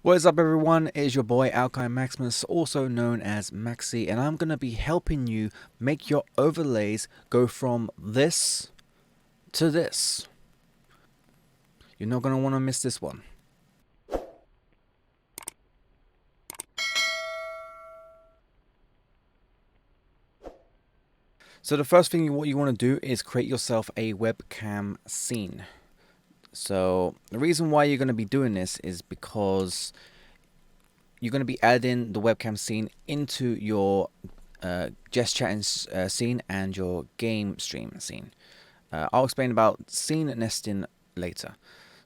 What is up, everyone? It is your boy Alki Maximus, also known as Maxi, and I'm going to be helping you make your overlays go from this to this. You're not going to want to miss this one. So the first thing what you want to do is create yourself a webcam scene. So the reason why you're going to be doing this is because you're going to be adding the webcam scene into your just chatting scene and your game stream scene. I'll explain about scene nesting later.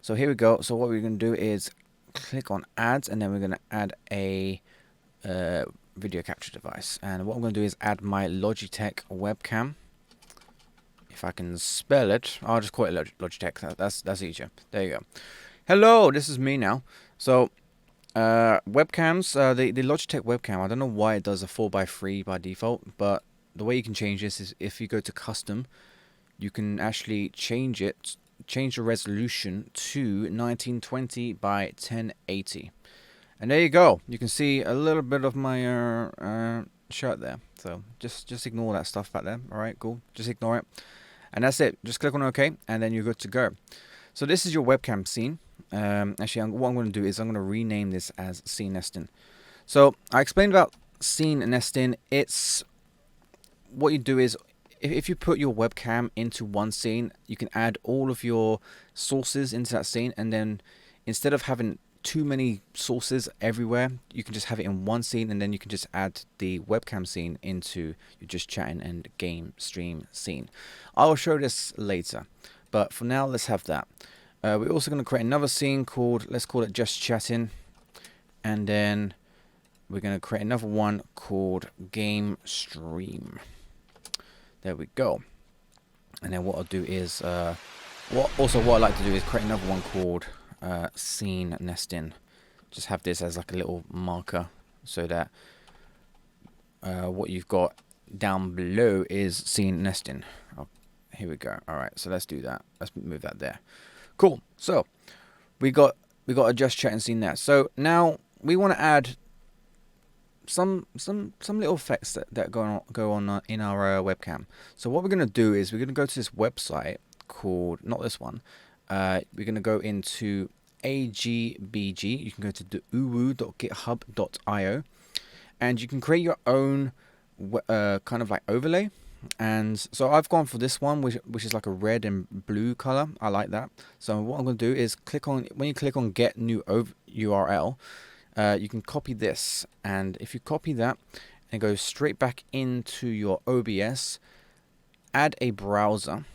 So here we go. So what we're going to do is click on add, and then we're going to add a video capture device. And what I'm going to do is add my Logitech webcam. If I can spell it, I'll just call it Logitech. That's easier. There you go. Hello, this is me now. So webcams, the Logitech webcam, I don't know why it does a 4:3 by default, but the way you can change this is if you go to custom, you can actually change the resolution to 1920 by 1080. And there you go. You can see a little bit of my shirt there. So just ignore that stuff back there. Alright, cool. Just ignore it. And that's it. Just click on OK, and then you're good to go. So this is your webcam scene. Actually, what I'm going to do is I'm going to rename this as scene nesting. So I explained about scene nesting. It's what you do is if you put your webcam into one scene, you can add all of your sources into that scene, and then instead of having too many sources everywhere, you can just have it in one scene, and then you can just add the webcam scene into your just chatting and game stream scene. I'll show this later, but for now, let's have that. We're also going to create another scene called, let's call it just chatting, and then we're going to create another one called game stream. There we go. And then what I'll do is, what I like to do is create another one called scene nesting. Just have this as like a little marker so that what you've got down below is scene nesting. Oh, here we go. All right, so let's do that. Let's move that there. Cool. So we got a just chatting scene there. So now we want to add some little effects that go on in our webcam. So what we're going to do is we're going to go to this website called, not this one, we're going to go into AGBG. You can go to uwu.github.io, and you can create your own kind of like overlay. And so I've gone for this one, which is like a red and blue color. I like that. So what I'm going to do is when you click on get new URL, you can copy this, and if you copy that and go straight back into your OBS, add a browser,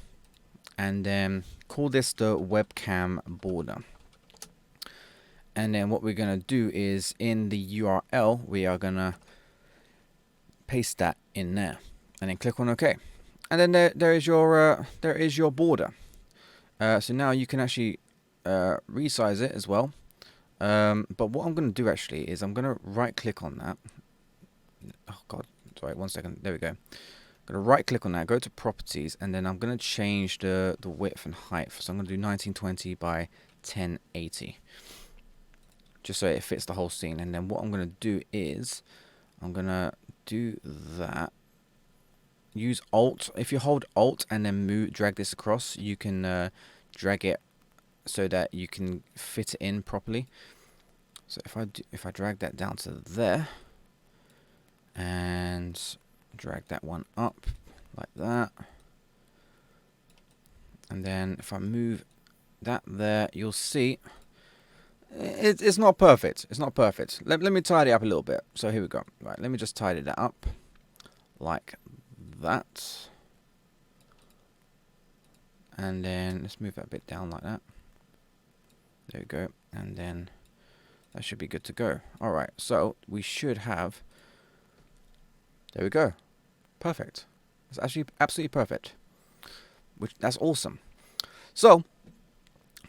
and then call this the webcam border. And then what we're going to do is in the URL, we are going to paste that in there, and then click on OK. And then there is your border. So now you can actually resize it as well. But what I'm going to do actually is I'm going to right click on that. Oh god, sorry, 1 second. There we go. I'm going to right click on that, go to properties, and then I'm going to change the width and height. So I'm going to do 1920 by 1080, just so it fits the whole scene. And then what I'm going to do is I'm going to do that. Use Alt. If you hold Alt and then drag this across, you can drag it so that you can fit it in properly. So if I drag that down to there and drag that one up like that, and then if I move that there, you'll see it's not perfect. It's not perfect. Let me tidy up a little bit. So here we go. Right, let me just tidy that up like that, and then let's move that a bit down like that. There we go, and then that should be good to go. Alright, so we should have, there we go, perfect. It's actually absolutely perfect, that's awesome. So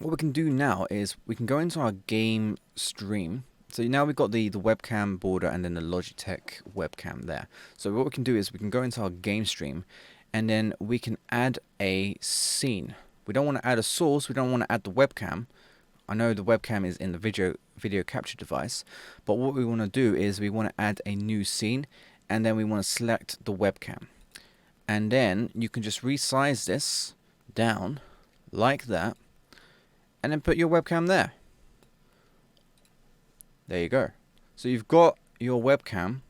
what we can do now is we can go into our game stream. So now we've got the webcam border and then the Logitech webcam there. So what we can do is we can go into our game stream, and then we can add a scene. We don't want to add a source, we don't want to add the webcam. I know the webcam is in the video capture device, but what we want to do is we want to add a new scene, and then we want to select the webcam, and then you can just resize this down like that, and then put your webcam there. There you go. So you've got your webcam.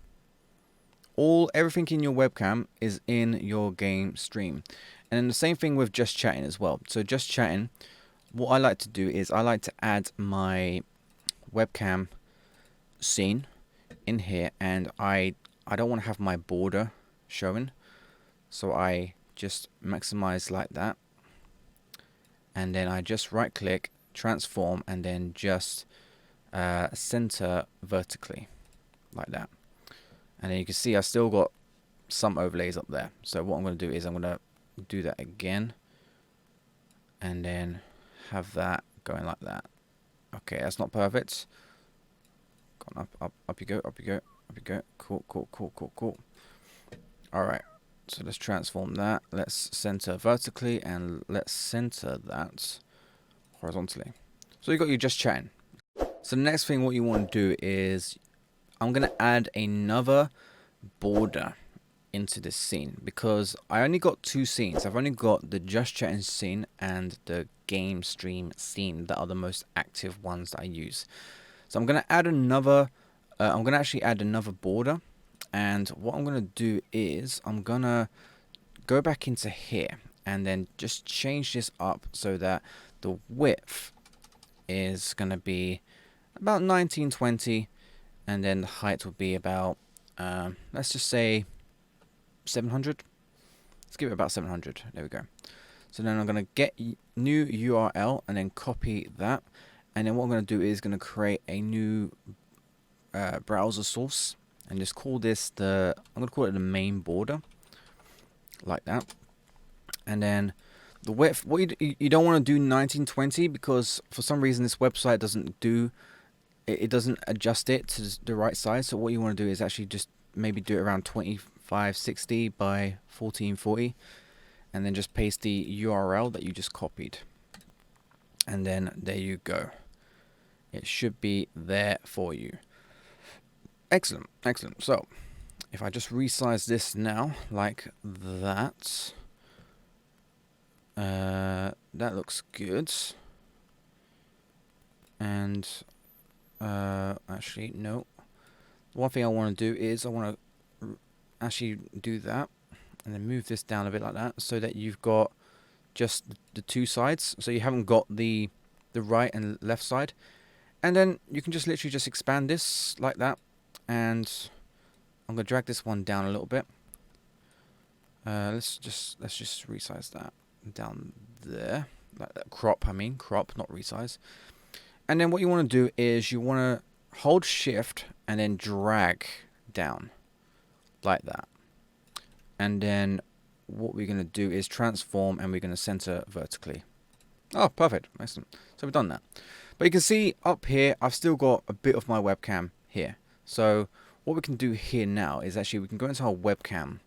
Everything in your webcam is in your game stream. And then the same thing with just chatting as well. So just chatting, what I like to do is I like to add my webcam scene in here, and I don't want to have my border showing, so I just maximize like that, and then I just right click, transform, and then just center vertically like that. And then you can see I still got some overlays up there. So what I'm going to do is I'm going to do that again, and then have that going like that. Okay, that's not perfect. Go on, up you go, up you go, up you go. Cool. Alright, so let's transform that. Let's center vertically, and let's center that horizontally. So you got your just chatting. So the next thing what you want to do is I'm going to add another border into this scene, because I only got two scenes. I've only got the just chatting scene and the game stream scene that are the most active ones that I use. So I'm going to add another, I'm going to actually add another border, and what I'm going to do is I'm going to go back into here and then just change this up so that the width is going to be about 1920, and then the height will be about, let's just say 700. Let's give it about 700. There we go. So then I'm going to get new URL and then copy that. And then what I'm going to do is going to create a new browser source, and just call this I'm going to call it the main border, like that. And then the width, you don't want to do 1920, because for some reason this website doesn't do, it doesn't adjust it to the right size. So what you want to do is actually just maybe do it around 2560 by 1440, and then just paste the URL that you just copied, and then there you go. It should be there for you. Excellent. So if I just resize this now like that, that looks good. And actually no, one thing I want to do is I want to actually do that, and then move this down a bit like that, so that you've got just the two sides, so you haven't got the right and left side. And then you can just literally just expand this like that, and I'm gonna drag this one down a little bit. Let's just resize that down there, like that. Crop, not resize. And then what you want to do is you want to hold shift and then drag down like that. And then what we're going to do is transform, and we're going to center vertically. Oh, perfect. Excellent. So we've done that. But you can see up here, I've still got a bit of my webcam here. So what we can do here now is actually we can go into our webcam,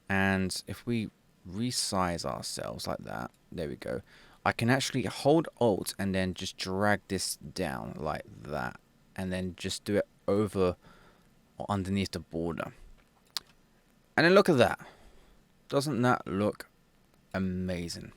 and if we resize ourselves like that, there we go. I can actually hold Alt and then just drag this down like that, and then just do it over or underneath the border. And then look at that. Doesn't that look amazing?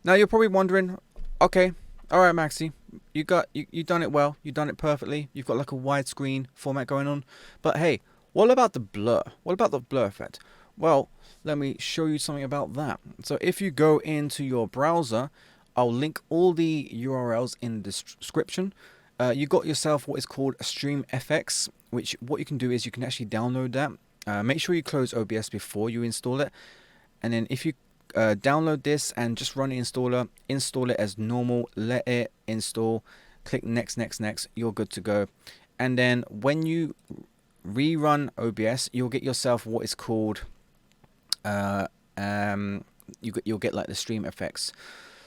Now you're probably wondering, okay, all right, Maxi, you done it well, you done it perfectly. You've got like a widescreen format going on, but hey, what about the blur? What about the blur effect? Well, let me show you something about that. So if you go into your browser, I'll link all the URLs in the description. You got yourself what is called a StreamFX, which what you can do is you can actually download that. Make sure you close OBS before you install it, and then if you download this and just run the installer, install it as normal, let it install, click next, you're good to go. And then when you rerun OBS, you'll get yourself what is called you'll get like the stream effects.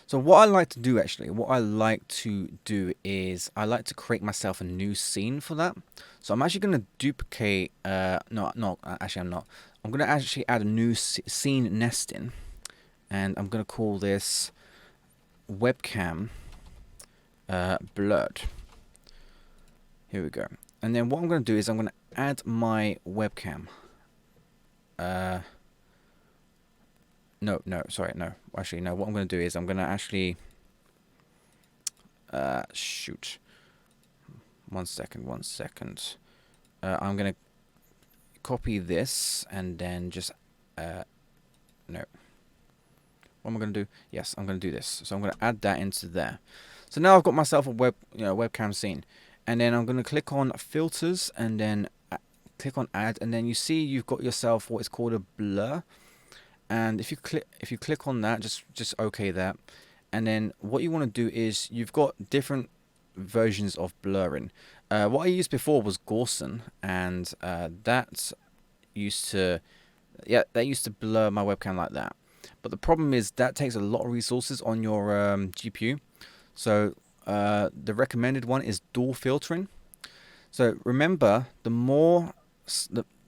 So what I like to do is I like to create myself a new scene for that. So I'm actually going to duplicate no, actually I'm not. I'm going to actually add a new scene nesting, and I'm going to call this webcam blurred. Here we go. And then what I'm going to do is I'm going to add my webcam. No, sorry, no. Actually, no. What I'm going to do is I'm going to actually shoot. One second. I'm going to copy this and then just no. What am I going to do? Yes, I'm going to do this. So I'm going to add that into there. So now I've got myself a webcam scene, and then I'm going to click on filters and then click on add, and then you see you've got yourself what is called a blur. And if you click on that, just okay that, and then what you want to do is you've got different versions of blurring. What I used before was Gaussian, and that used to blur my webcam like that. But the problem is that takes a lot of resources on your GPU. So the recommended one is dual filtering. So remember, the more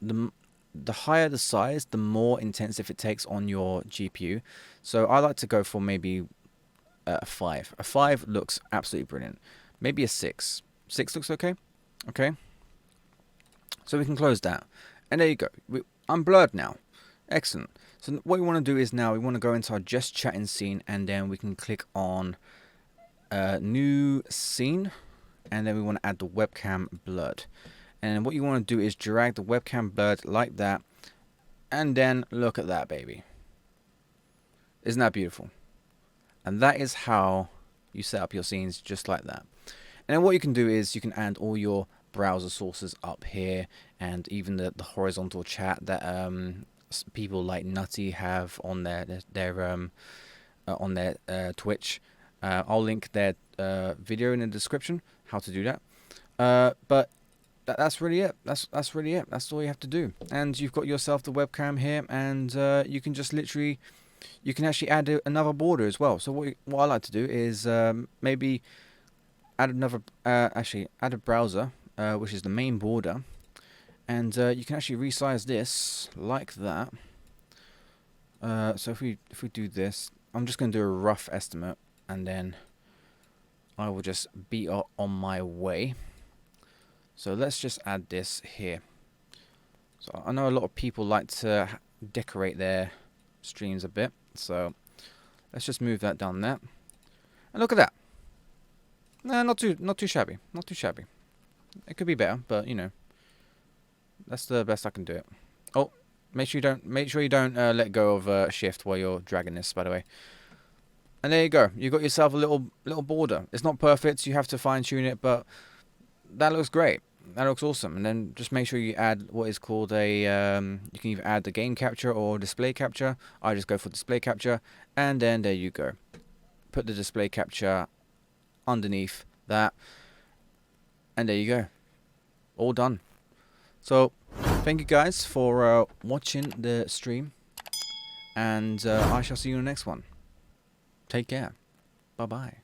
the higher the size, the more intensive it takes on your GPU. So I like to go for maybe a 5. A 5 looks absolutely brilliant. Maybe a 6. 6 looks okay. Okay. So we can close that. And there you go. I'm blurred now. Excellent. So what we want to do is now we want to go into our just chatting scene, and then we can click on new scene, and then we want to add the webcam blurred. And what you want to do is drag the webcam blurred like that, and then look at that, baby. Isn't that beautiful? And that is how you set up your scenes, just like that. And then what you can do is you can add all your browser sources up here, and even the horizontal chat that people like Nutty have on their Twitch. I'll link their video in the description how to do that. But that's really it. That's really it. That's all you have to do. And you've got yourself the webcam here, and you can just literally, you can actually add another border as well. So what I like to do is maybe add another, add a browser, which is the main border, and you can actually resize this like that. So if we do this, I'm just going to do a rough estimate, and then I will just be on my way. So let's just add this here. So I know a lot of people like to decorate their streams a bit, so let's just move that down there. And look at that. Nah, not too shabby. Not too shabby. It could be better, but you know, that's the best I can do it. Oh, make sure you don't let go of shift while you're dragging this, by the way. And there you go. You got yourself a little border. It's not perfect. You have to fine tune it, but that looks great. That looks awesome. And then just make sure you add what is called a you can either add the game capture or display capture. I just go for display capture, and then there you go. Put the display capture underneath that, and there you go. All done. So thank you guys for watching the stream, and I shall see you in the next one. Take care. Bye bye.